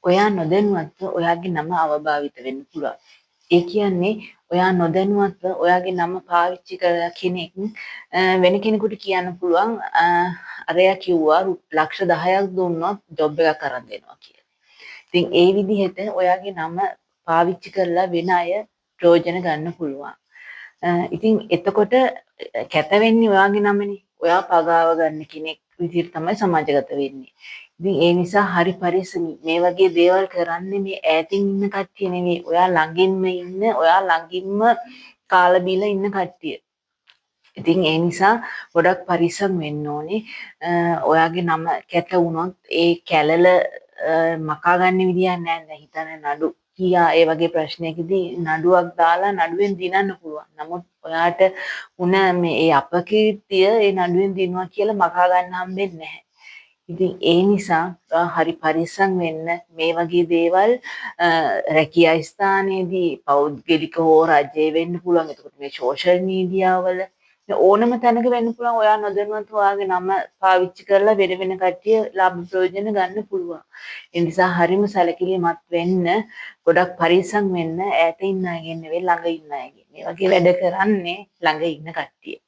ඔයා නොදැනුවත්ව ඔයාගේ නම අවභාවිත වෙන්න පුළුවන්. ඒ කියන්නේ ඔයා නොදැනුවත්ව ඔයාගේ නම පාවිච්චි කරලා කෙනෙක් වෙන කෙනෙකුට කියන්න පුළුවන් අරයා කිව්වා ලක්ෂ 10ක් දුන්නොත් ජොබ් එකක් අරන් දෙනවා කියලා. ඉතින් ඒ විදිහට ඔයාගේ නම පාවිච්චි කරලා වෙන අය ප්‍රයෝජන ගන්න පුළුවන්. ඉතින් එතකොට කැත වෙන්නේ ඔයාගේ නමනේ. ඔයා පගාව ගන්න කෙනෙක් විදිහට තමයි සමාජගත වෙන්නේ. ඉතින් ඒ නිසා හරි පරිස්සමින් මේ වගේ දේවල් කරන්නේ මේ ඈතින් ඉන්න කට්ටිය නෙවෙයි. ඔයා ළඟින්ම ඉන්න, ඔයා ළඟින්ම කාලා බීලා ඉන්න කට්ටිය. ඉතින් ඒ නිසා ගොඩක් පරිස්සම් වෙන්න ඕනේ. ඔයාගේ නම කැත වුණොත් ඒ කැලල මකා ගන්න විදියක් නැහැ. දැන් හිතන්න නඩු කියා ඒ වගේ ප්‍රශ්නයකදී නඩුවක් දාලා නඩුවෙන් දිනන්න පුළුවන්. නමුත් ඔයාට උන මේ අපකීර්තිය ඒ නඩුවෙන් දිනුවා කියලා මකා ගන්න හම්බෙන්නේ නැහැ. ඉතින් ඒ නිසා හරි පරිස්සම් වෙන්න මේ වගේ දේවල් රැකියා ස්ථානයේදී පෞද්ගලික හෝ රජයේ වෙන්න පුළුවන්. එතකොට මේ සෝෂල් මීඩියා වල ඕනම තැනක වෙන්න පුළුවන්. ඔයා නොදැනුවත්ව ඔයාගේ නම පාවිච්චි කරලා වෙන කට්ටිය ලාභ ප්‍රයෝජන ගන්න පුළුවන්. ඒ නිසා හරිම සැලකිලිමත් වෙන්න, ගොඩක් පරිස්සම් වෙන්න ඈත ඉන්න අයගෙන් නෙවෙයි ළඟ ඉන්න අයගෙන්. මේ වගේ වැඩ කරන්නේ ළඟ ඉන්න කට්ටිය.